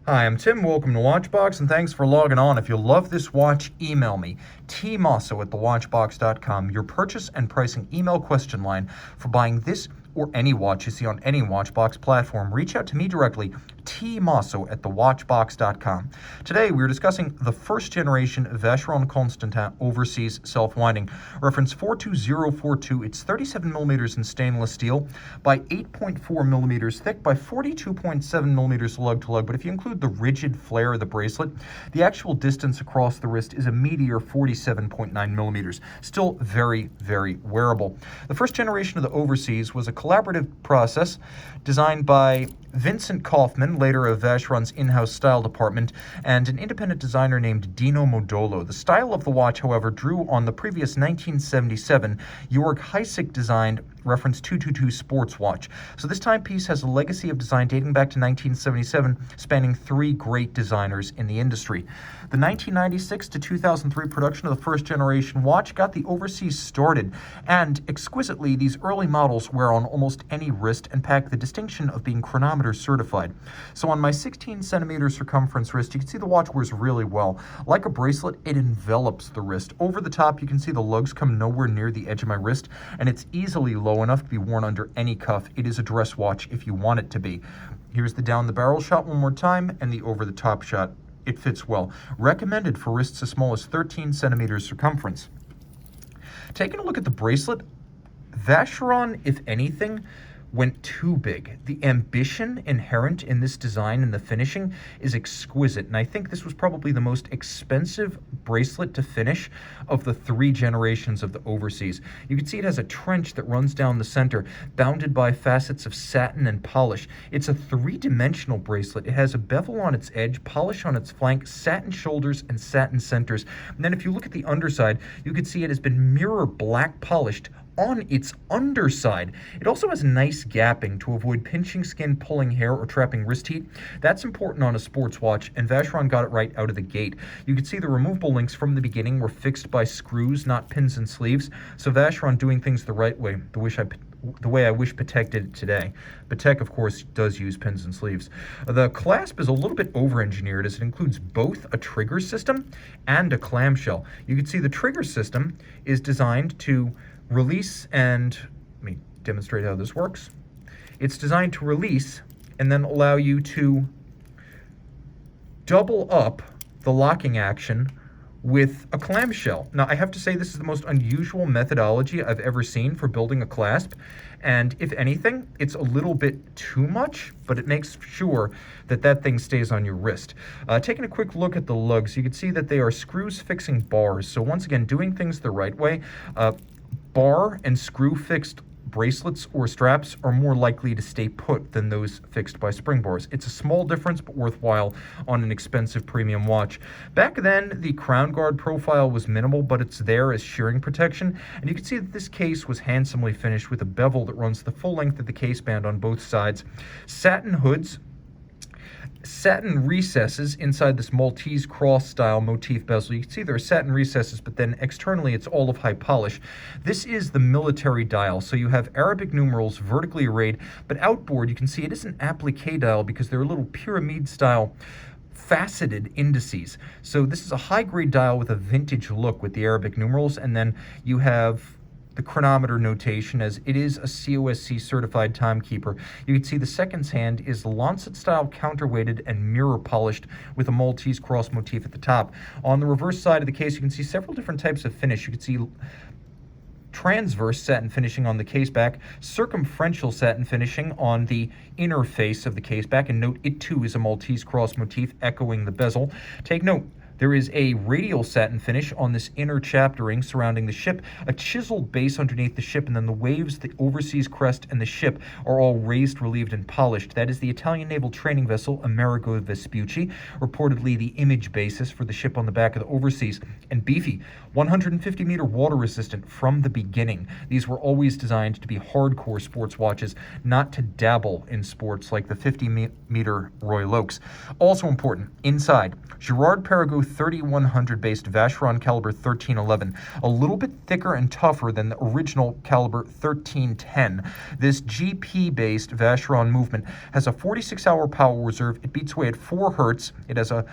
Hi, I'm Tim. Welcome to Watchbox, and thanks for logging on. If you love this watch, email me, tmosso at thewatchbox.com, your purchase and pricing email question line for buying this or any watch you see on any Watchbox platform. Reach out to me directly, tmosso at thewatchbox.com. Today, we're discussing the first generation Vacheron Constantin Overseas self-winding, reference 42042. It's 37 millimeters in stainless steel by 8.4 millimeters thick by 42.7 millimeters lug-to-lug. But if you include the rigid flare of the bracelet, the actual distance across the wrist is a meteor 47.9 millimeters. Still very, very wearable. The first generation of the Overseas was a collaborative process designed by Vincent Kaufman, later of Vacheron's in-house style department, and an independent designer named Dino Modolo. The style of the watch, however, drew on the previous 1977 Jörg Heissig designed reference 222 sports watch. So this timepiece has a legacy of design dating back to 1977, spanning three great designers in the industry. The 1996 to 2003 production of the first generation watch got the Overseas started, and exquisitely, these early models wear on almost any wrist and pack the distinction of being chronometer certified. So on my 16 centimeter circumference wrist, you can see the watch wears really well. Like a bracelet, it envelops the wrist. Over the top, you can see the lugs come nowhere near the edge of my wrist, and it's easily low enough to be worn under any cuff. It is a dress watch if you want it to be. Here's the down the barrel shot one more time, and the over the top shot. It fits well. Recommended for wrists as small as 13 centimeters circumference. Taking a look at the bracelet, Vacheron, if anything, went too big. The ambition inherent in this design and the finishing is exquisite, and I think this was probably the most expensive bracelet to finish of the three generations of the Overseas. You can see it has a trench that runs down the center, bounded by facets of satin and polish. It's a three-dimensional bracelet. It has a bevel on its edge, polish on its flank, satin shoulders, and satin centers. And then if you look at the underside, you can see it has been mirror black polished on its underside. It also has nice gapping to avoid pinching skin, pulling hair, or trapping wrist heat. That's important on a sports watch, and Vacheron got it right out of the gate. You can see the removable links from the beginning were fixed by screws, not pins and sleeves. So Vacheron doing things the right way, the way I wish Patek did it today. Patek, of course, does use pins and sleeves. The clasp is a little bit over-engineered as it includes both a trigger system and a clamshell. You can see the trigger system is designed to release, and let me demonstrate how this works. It's designed to release and then allow you to double up the locking action with a clamshell. Now, I have to say this is the most unusual methodology I've ever seen for building a clasp, and if anything, it's a little bit too much, but it makes sure that that thing stays on your wrist. Taking a quick look at the lugs, you can see that they are screws fixing bars. So once again, doing things the right way. Bar and screw fixed bracelets or straps are more likely to stay put than those fixed by spring bars. It's a small difference, but worthwhile on an expensive premium watch. Back then, the crown guard profile was minimal, but it's there as shearing protection. And you can see that this case was handsomely finished with a bevel that runs the full length of the case band on both sides. Satin hoods, satin recesses inside this Maltese cross style motif bezel. You can see there are satin recesses, but then externally it's all of high polish. This is the military dial, so you have Arabic numerals vertically arrayed, but outboard you can see it is an applique dial because they're a little pyramid style faceted indices. So this is a high-grade dial with a vintage look with the Arabic numerals, and then you have the chronometer notation, as it is a COSC certified timekeeper. You can see the seconds hand is Lancet style counterweighted and mirror polished with a Maltese cross motif at the top. On the reverse side of the case, you can see several different types of finish. You can see transverse satin finishing on the case back, circumferential satin finishing on the inner face of the case back, and note it too is a Maltese cross motif echoing the bezel. Take note, there is a radial satin finish on this inner chaptering surrounding the ship, a chiseled base underneath the ship, and then the waves, the Overseas crest, and the ship are all raised, relieved, and polished. That is the Italian naval training vessel Amerigo Vespucci, reportedly the image basis for the ship on the back of the Overseas. And beefy, 150-meter water resistant from the beginning. These were always designed to be hardcore sports watches, not to dabble in sports like the 50-meter Royal Oaks. Also important, inside, Girard Perregaux 3100-based Vacheron caliber 1311, a little bit thicker and tougher than the original caliber 1310. This GP-based Vacheron movement has a 46-hour power reserve. It beats away at 4 hertz. It has a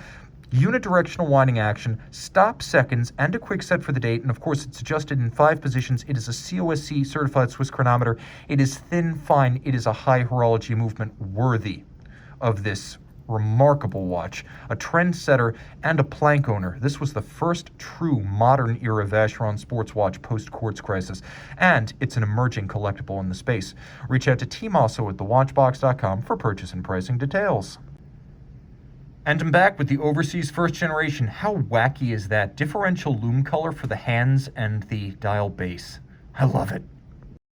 unidirectional winding action, stop seconds, and a quick set for the date. And of course, it's adjusted in 5 positions. It is a COSC certified Swiss chronometer. It is thin, fine. It is a high horology movement worthy of this remarkable watch. A trendsetter and a plank owner. This was the first true modern era Vacheron sports watch post-quartz crisis, and it's an emerging collectible in the space. Reach out to tmosso at thewatchbox.com for purchase and pricing details. And I'm back with the Overseas first generation. How wacky is that? Differential lume color for the hands and the dial base. I love it.